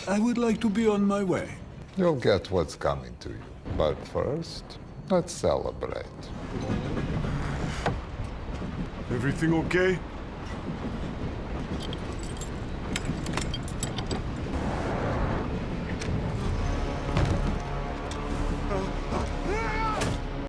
I would like to be on my way. You'll get what's coming to you. But first, let's celebrate. Everything okay?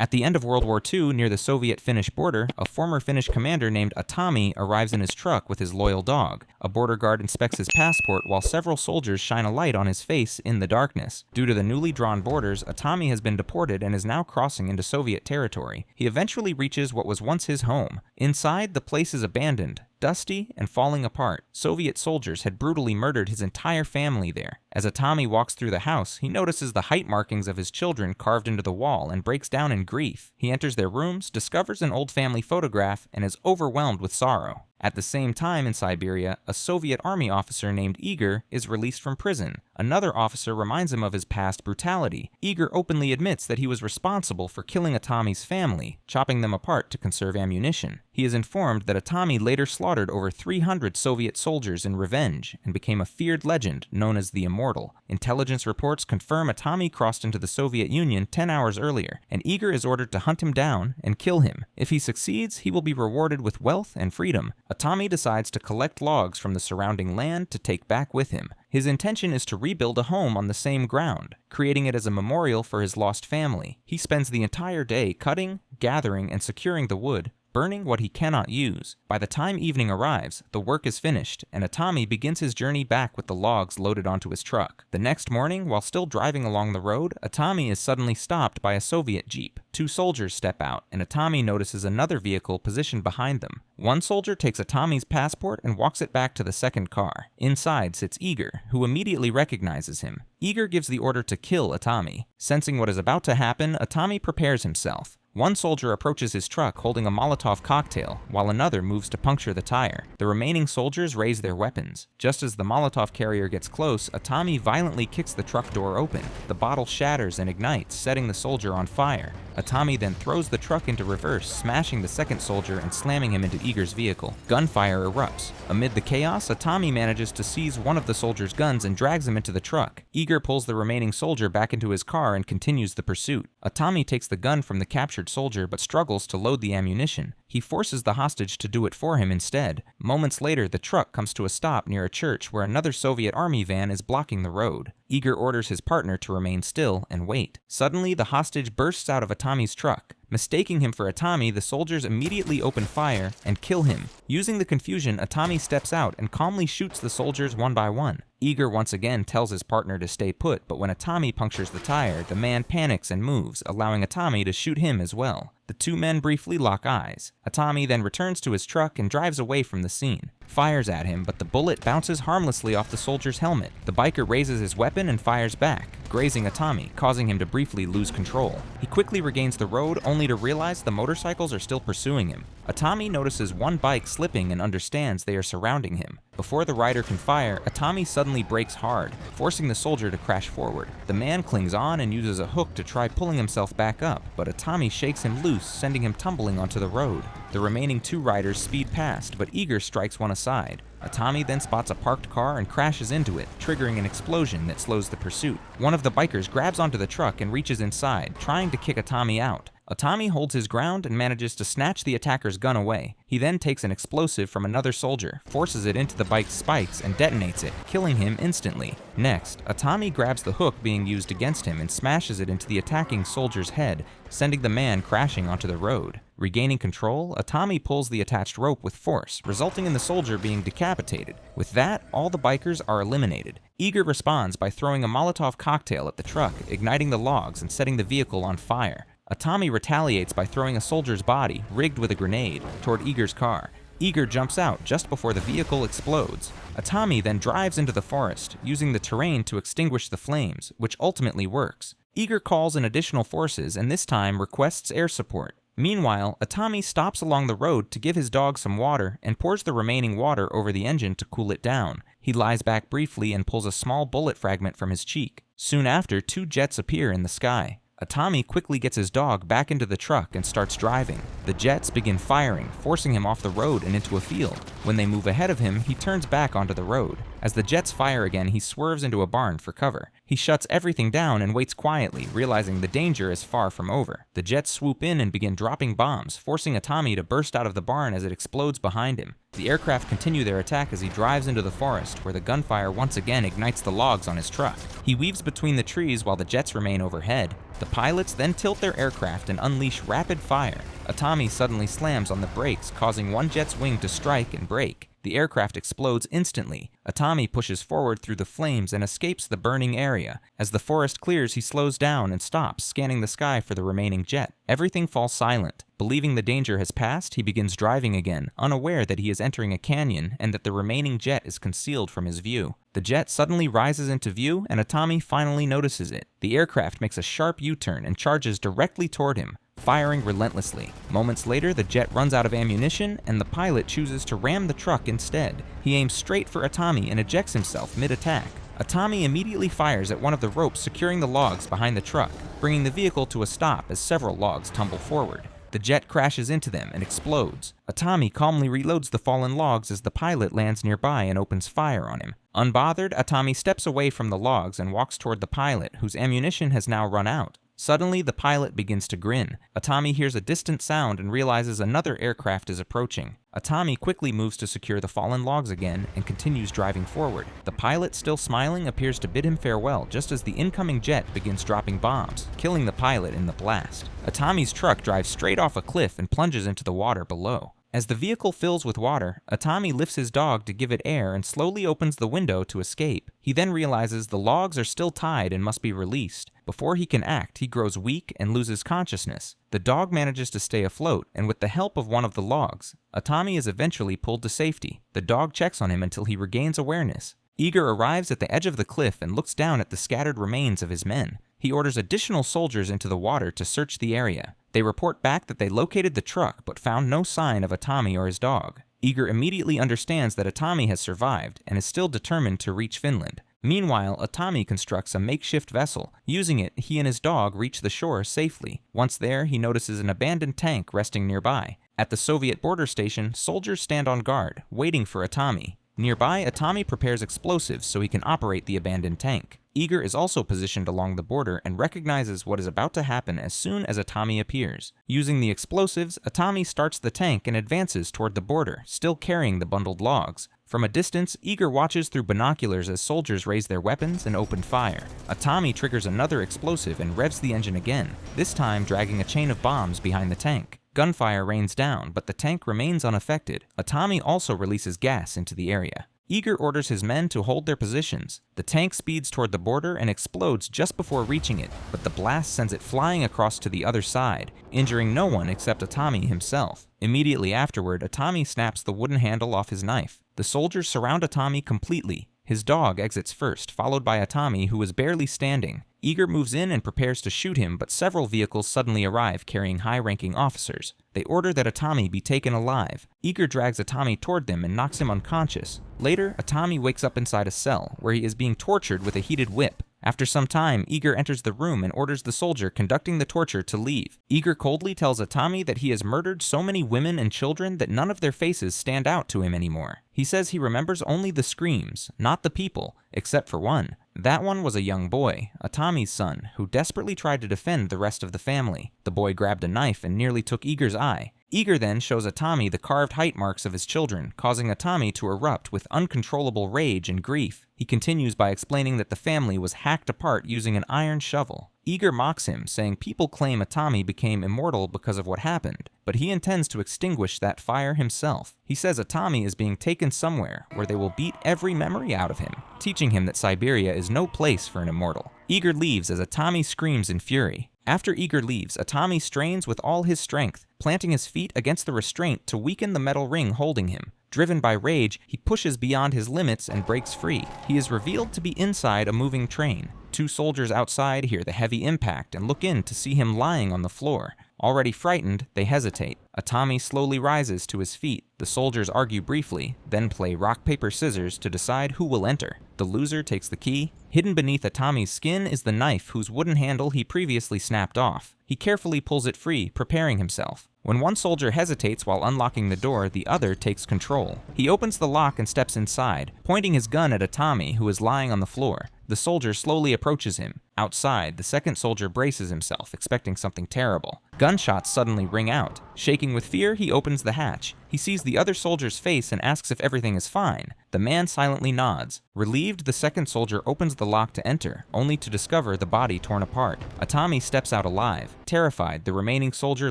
At the end of World War II, near the Soviet-Finnish border, a former Finnish commander named Atami arrives in his truck with his loyal dog. A border guard inspects his passport while several soldiers shine a light on his face in the darkness. Due to the newly drawn borders, Atami has been deported and is now crossing into Soviet territory. He eventually reaches what was once his home. Inside, the place is abandoned, dusty, and falling apart. Soviet soldiers had brutally murdered his entire family there. As Atami walks through the house, he notices the height markings of his children carved into the wall and breaks down in grief. He enters their rooms, discovers an old family photograph, and is overwhelmed with sorrow. At the same time in Siberia, a Soviet army officer named Igor is released from prison. Another officer reminds him of his past brutality. Igor openly admits that he was responsible for killing Atami's family, chopping them apart to conserve ammunition. He is informed that Atami later slaughtered over 300 Soviet soldiers in revenge and became a feared legend known as the Immortal. Intelligence reports confirm Atami crossed into the Soviet Union 10 hours earlier, and Igor is ordered to hunt him down and kill him. If he succeeds, he will be rewarded with wealth and freedom. Atami decides to collect logs from the surrounding land to take back with him. His intention is to rebuild a home on the same ground, creating it as a memorial for his lost family. He spends the entire day cutting, gathering, and securing the wood, burning what he cannot use. By the time evening arrives, the work is finished, and Atami begins his journey back with the logs loaded onto his truck. The next morning, while still driving along the road, Atami is suddenly stopped by a Soviet jeep. Two soldiers step out, and Atami notices another vehicle positioned behind them. One soldier takes Atami's passport and walks it back to the second car. Inside sits Igor, who immediately recognizes him. Igor gives the order to kill Atami. Sensing what is about to happen, Atami prepares himself. One soldier approaches his truck holding a Molotov cocktail, while another moves to puncture the tire. The remaining soldiers raise their weapons. Just as the Molotov carrier gets close, Atami violently kicks the truck door open. The bottle shatters and ignites, setting the soldier on fire. Atami then throws the truck into reverse, smashing the second soldier and slamming him into Igor's vehicle. Gunfire erupts. Amid the chaos, Atami manages to seize one of the soldier's guns and drags him into the truck. Igor pulls the remaining soldier back into his car and continues the pursuit. Atami takes the gun from the captured soldier but struggles to load the ammunition. He forces the hostage to do it for him instead. Moments later, the truck comes to a stop near a church where another Soviet army van is blocking the road. Igor orders his partner to remain still and wait. Suddenly, the hostage bursts out of Atami's truck. Mistaking him for Atami, the soldiers immediately open fire and kill him. Using the confusion, Atami steps out and calmly shoots the soldiers one by one. Igor once again tells his partner to stay put, but when Atami punctures the tire, the man panics and moves, allowing Atami to shoot him as well. The two men briefly lock eyes. Atami then returns to his truck and drives away from the scene. Fires at him, but the bullet bounces harmlessly off the soldier's helmet. The biker raises his weapon and fires back, grazing Atami, causing him to briefly lose control. He quickly regains the road, only to realize the motorcycles are still pursuing him. Atami notices one bike slipping and understands they are surrounding him. Before the rider can fire, Atami suddenly brakes hard, forcing the soldier to crash forward. The man clings on and uses a hook to try pulling himself back up, but Atami shakes him loose, sending him tumbling onto the road. The remaining two riders speed past, but Igor strikes one aside. Atami then spots a parked car and crashes into it, triggering an explosion that slows the pursuit. One of the bikers grabs onto the truck and reaches inside, trying to kick Atami out. Atami holds his ground and manages to snatch the attacker's gun away. He then takes an explosive from another soldier, forces it into the bike's spikes, and detonates it, killing him instantly. Next, Atami grabs the hook being used against him and smashes it into the attacking soldier's head, sending the man crashing onto the road. Regaining control, Atami pulls the attached rope with force, resulting in the soldier being decapitated. With that, all the bikers are eliminated. Igor responds by throwing a Molotov cocktail at the truck, igniting the logs and setting the vehicle on fire. Atami retaliates by throwing a soldier's body, rigged with a grenade, toward Igor's car. Igor jumps out just before the vehicle explodes. Atami then drives into the forest, using the terrain to extinguish the flames, which ultimately works. Igor calls in additional forces and this time requests air support. Meanwhile, Atami stops along the road to give his dog some water and pours the remaining water over the engine to cool it down. He lies back briefly and pulls a small bullet fragment from his cheek. Soon after, two jets appear in the sky. Atami quickly gets his dog back into the truck and starts driving. The jets begin firing, forcing him off the road and into a field. When they move ahead of him, he turns back onto the road. As the jets fire again, he swerves into a barn for cover. He shuts everything down and waits quietly, realizing the danger is far from over. The jets swoop in and begin dropping bombs, forcing Atami to burst out of the barn as it explodes behind him. The aircraft continue their attack as he drives into the forest, where the gunfire once again ignites the logs on his truck. He weaves between the trees while the jets remain overhead. The pilots then tilt their aircraft and unleash rapid fire. Atami suddenly slams on the brakes, causing one jet's wing to strike and break. The aircraft explodes instantly. Atami pushes forward through the flames and escapes the burning area. As the forest clears, he slows down and stops, scanning the sky for the remaining jet. Everything falls silent. Believing the danger has passed, he begins driving again, unaware that he is entering a canyon and that the remaining jet is concealed from his view. The jet suddenly rises into view, and Atami finally notices it. The aircraft makes a sharp U-turn and charges directly toward him, firing relentlessly. Moments later, the jet runs out of ammunition, and the pilot chooses to ram the truck instead. He aims straight for Atami and ejects himself mid-attack. Atami immediately fires at one of the ropes securing the logs behind the truck, bringing the vehicle to a stop as several logs tumble forward. The jet crashes into them and explodes. Atami calmly reloads the fallen logs as the pilot lands nearby and opens fire on him. Unbothered, Atami steps away from the logs and walks toward the pilot, whose ammunition has now run out. Suddenly, the pilot begins to grin. Atami hears a distant sound and realizes another aircraft is approaching. Atami quickly moves to secure the fallen logs again and continues driving forward. The pilot, still smiling, appears to bid him farewell just as the incoming jet begins dropping bombs, killing the pilot in the blast. Atami's truck drives straight off a cliff and plunges into the water below. As the vehicle fills with water, Atami lifts his dog to give it air and slowly opens the window to escape. He then realizes the logs are still tied and must be released. Before he can act, he grows weak and loses consciousness. The dog manages to stay afloat, and with the help of one of the logs, Atami is eventually pulled to safety. The dog checks on him until he regains awareness. Eager arrives at the edge of the cliff and looks down at the scattered remains of his men. He orders additional soldiers into the water to search the area. They report back that they located the truck but found no sign of Atami or his dog. Eager immediately understands that Atami has survived and is still determined to reach Finland. Meanwhile, Atami constructs a makeshift vessel. Using it, he and his dog reach the shore safely. Once there, he notices an abandoned tank resting nearby. At the Soviet border station, soldiers stand on guard, waiting for Atami. Nearby, Atami prepares explosives so he can operate the abandoned tank. Eager is also positioned along the border and recognizes what is about to happen as soon as Atami appears. Using the explosives, Atami starts the tank and advances toward the border, still carrying the bundled logs. From a distance, Eager watches through binoculars as soldiers raise their weapons and open fire. Atami triggers another explosive and revs the engine again, this time dragging a chain of bombs behind the tank. Gunfire rains down, but the tank remains unaffected. Atami also releases gas into the area. Eager orders his men to hold their positions. The tank speeds toward the border and explodes just before reaching it, but the blast sends it flying across to the other side, injuring no one except Atami himself. Immediately afterward, Atami snaps the wooden handle off his knife. The soldiers surround Atami completely. His dog exits first, followed by Atami, who is barely standing. Eager moves in and prepares to shoot him, but several vehicles suddenly arrive carrying high-ranking officers. They order that Atami be taken alive. Eager drags Atami toward them and knocks him unconscious. Later, Atami wakes up inside a cell, where he is being tortured with a heated whip. After some time, Eager enters the room and orders the soldier conducting the torture to leave. Eager coldly tells Atami that he has murdered so many women and children that none of their faces stand out to him anymore. He says he remembers only the screams, not the people, except for one. That one was a young boy, Atami's son, who desperately tried to defend the rest of the family. The boy grabbed a knife and nearly took Eager's eye. Eager then shows Atami the carved height marks of his children, causing Atami to erupt with uncontrollable rage and grief. He continues by explaining that the family was hacked apart using an iron shovel. Eager mocks him, saying people claim Atami became immortal because of what happened, but he intends to extinguish that fire himself. He says Atami is being taken somewhere where they will beat every memory out of him, teaching him that Siberia is no place for an immortal. Eager leaves as Atami screams in fury. After Eager leaves, Atami strains with all his strength, planting his feet against the restraint to weaken the metal ring holding him. Driven by rage, he pushes beyond his limits and breaks free. He is revealed to be inside a moving train. Two soldiers outside hear the heavy impact and look in to see him lying on the floor. Already frightened, they hesitate. Atami slowly rises to his feet. The soldiers argue briefly, then play rock, paper, scissors to decide who will enter. The loser takes the key. Hidden beneath Atami's skin is the knife whose wooden handle he previously snapped off. He carefully pulls it free, preparing himself. When one soldier hesitates while unlocking the door, the other takes control. He opens the lock and steps inside, pointing his gun at Atami, who is lying on the floor. The soldier slowly approaches him. Outside, the second soldier braces himself, expecting something terrible. Gunshots suddenly ring out. Shaking with fear, he opens the hatch. He sees the other soldier's face and asks if everything is fine. The man silently nods. Relieved, the second soldier opens the lock to enter, only to discover the body torn apart. Atami steps out alive. Terrified, the remaining soldier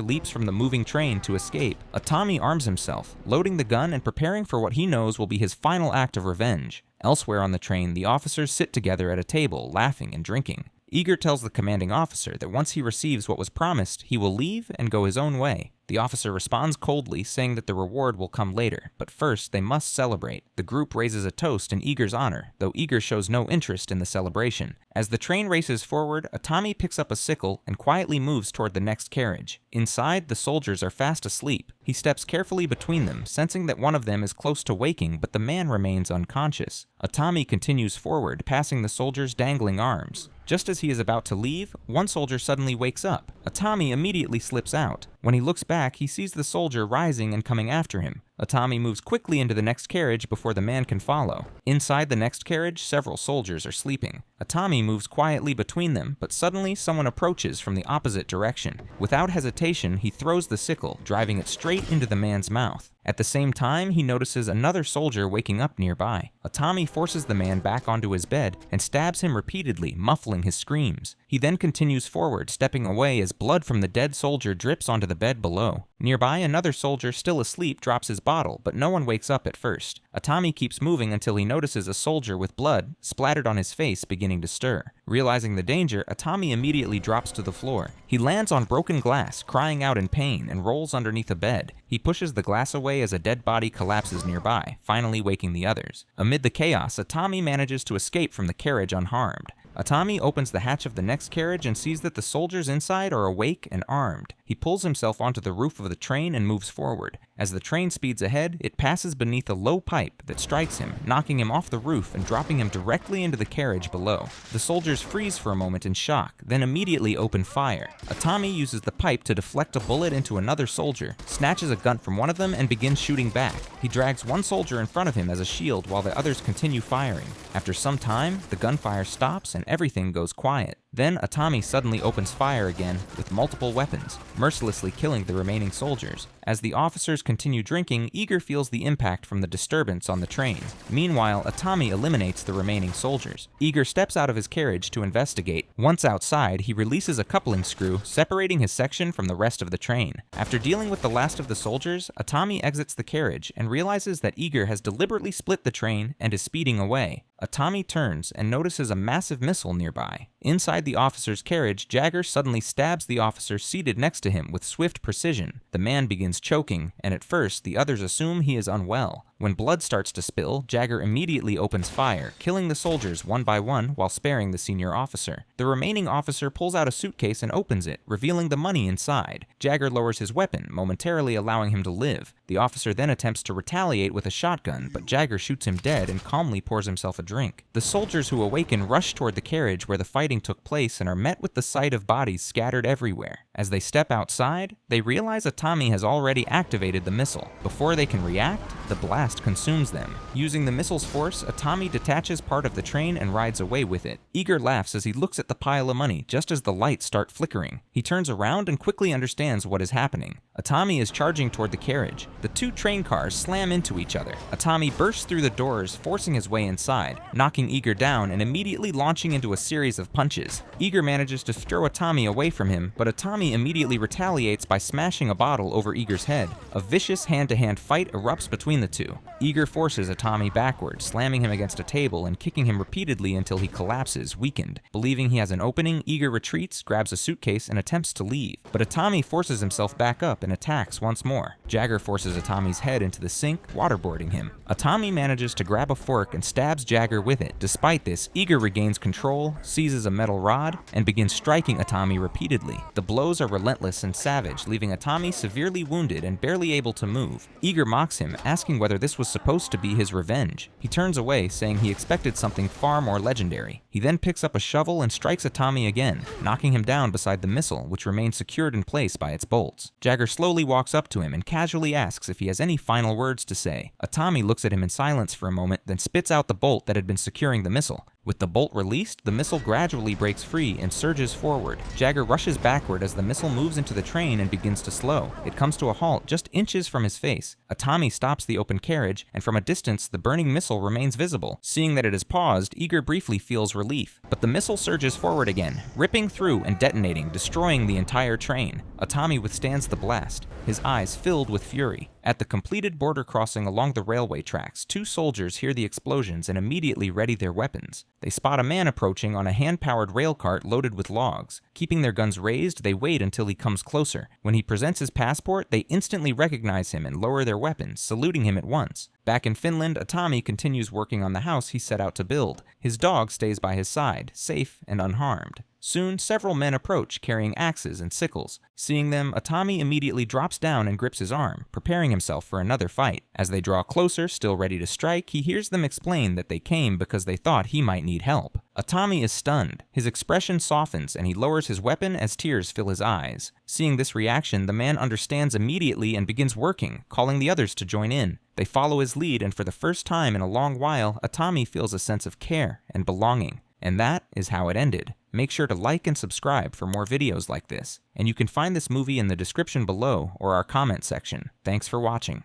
leaps from the moving train to escape. Atami arms himself, loading the gun and preparing for what he knows will be his final act of revenge. Elsewhere on the train, the officers sit together at a table, laughing and drinking. Eager tells the commanding officer that once he receives what was promised, he will leave and go his own way. The officer responds coldly, saying that the reward will come later, but first they must celebrate. The group raises a toast in Eager's honor, though Eager shows no interest in the celebration. As the train races forward, Atami picks up a sickle and quietly moves toward the next carriage. Inside, the soldiers are fast asleep. He steps carefully between them, sensing that one of them is close to waking, but the man remains unconscious. Atami continues forward, passing the soldier's dangling arms. Just as he is about to leave, one soldier suddenly wakes up. Atami immediately slips out. When he looks back, he sees the soldier rising and coming after him. Atami moves quickly into the next carriage before the man can follow. Inside the next carriage, several soldiers are sleeping. Atami moves quietly between them, but suddenly someone approaches from the opposite direction. Without hesitation, he throws the sickle, driving it straight into the man's mouth. At the same time, he notices another soldier waking up nearby. Atami forces the man back onto his bed and stabs him repeatedly, muffling his screams. He then continues forward, stepping away as blood from the dead soldier drips onto the bed below. Nearby, another soldier still asleep drops his bottle, but no one wakes up at first. Atami keeps moving until he notices a soldier with blood splattered on his face beginning to stir. Realizing the danger, Atami immediately drops to the floor. He lands on broken glass, crying out in pain, and rolls underneath a bed. He pushes the glass away as a dead body collapses nearby, finally waking the others. Amid the chaos, Atami manages to escape from the carriage unharmed. Atami opens the hatch of the next carriage and sees that the soldiers inside are awake and armed. He pulls himself onto the roof of the train and moves forward. As the train speeds ahead, it passes beneath a low pipe that strikes him, knocking him off the roof and dropping him directly into the carriage below. The soldiers freeze for a moment in shock, then immediately open fire. Atami uses the pipe to deflect a bullet into another soldier, snatches a gun from one of them, and begins shooting back. He drags one soldier in front of him as a shield while the others continue firing. After some time, the gunfire stops and everything goes quiet. Then Atami suddenly opens fire again with multiple weapons, mercilessly killing the remaining soldiers. As the officers continue drinking, Eager feels the impact from the disturbance on the train. Meanwhile, Atami eliminates the remaining soldiers. Eager steps out of his carriage to investigate. Once outside, he releases a coupling screw, separating his section from the rest of the train. After dealing with the last of the soldiers, Atami exits the carriage and realizes that Eager has deliberately split the train and is speeding away. Atami turns and notices a massive missile nearby. Inside the officer's carriage, Jagger suddenly stabs the officer seated next to him with swift precision. The man begins choking, and at first, the others assume he is unwell. When blood starts to spill, Jagger immediately opens fire, killing the soldiers one by one while sparing the senior officer. The remaining officer pulls out a suitcase and opens it, revealing the money inside. Jagger lowers his weapon, momentarily allowing him to live. The officer then attempts to retaliate with a shotgun, but Jagger shoots him dead and calmly pours himself a drink. The soldiers who awaken rush toward the carriage where the fighting took place and are met with the sight of bodies scattered everywhere. As they step outside, they realize Atami has already activated the missile. Before they can react, the blast consumes them. Using the missile's force, Atami detaches part of the train and rides away with it. Eager laughs as he looks at the pile of money just as the lights start flickering. He turns around and quickly understands what is happening. Atami is charging toward the carriage. The two train cars slam into each other. Atami bursts through the doors, forcing his way inside, knocking Eager down and immediately launching into a series of punches. Eager manages to throw Atami away from him, but Atami immediately retaliates by smashing a bottle over Eager's head. A vicious hand-to-hand fight erupts between the two. Eager forces Atami backward, slamming him against a table and kicking him repeatedly until he collapses, weakened. Believing he has an opening, Eager retreats, grabs a suitcase, and attempts to leave. But Atami forces himself back up and attacks once more. Jagger forces Atami's head into the sink, waterboarding him. Atami manages to grab a fork and stabs Jagger with it. Despite this, Eager regains control, seizes a metal rod, and begins striking Atami repeatedly. The blows are relentless and savage, leaving Atami severely wounded and barely able to move. Eager mocks him, asking whether this this was supposed to be his revenge. He turns away, saying he expected something far more legendary. He then picks up a shovel and strikes Atami again, knocking him down beside the missile, which remains secured in place by its bolts. Jagger slowly walks up to him and casually asks if he has any final words to say. Atami looks at him in silence for a moment, then spits out the bolt that had been securing the missile. With the bolt released, the missile gradually breaks free and surges forward. Jagger rushes backward as the missile moves into the train and begins to slow. It comes to a halt just inches from his face. Atami stops the open carriage, and from a distance, the burning missile remains visible. Seeing that it has paused, Eager briefly feels relief. But the missile surges forward again, ripping through and detonating, destroying the entire train. Atami withstands the blast, his eyes filled with fury. At the completed border crossing along the railway tracks, 2 soldiers hear the explosions and immediately ready their weapons. They spot a man approaching on a hand-powered rail cart loaded with logs. Keeping their guns raised, they wait until he comes closer. When he presents his passport, they instantly recognize him and lower their weapons, saluting him at once. Back in Finland, Atami continues working on the house he set out to build. His dog stays by his side, safe and unharmed. Soon, several men approach, carrying axes and sickles. Seeing them, Atami immediately drops down and grips his arm, preparing himself for another fight. As they draw closer, still ready to strike, he hears them explain that they came because they thought he might need help. Atami is stunned. His expression softens, and he lowers his weapon as tears fill his eyes. Seeing this reaction, the man understands immediately and begins working, calling the others to join in. They follow his lead, and for the first time in a long while, Atami feels a sense of care and belonging. And that is how it ended. Make sure to like and subscribe for more videos like this. And you can find this movie in the description below or our comment section. Thanks for watching.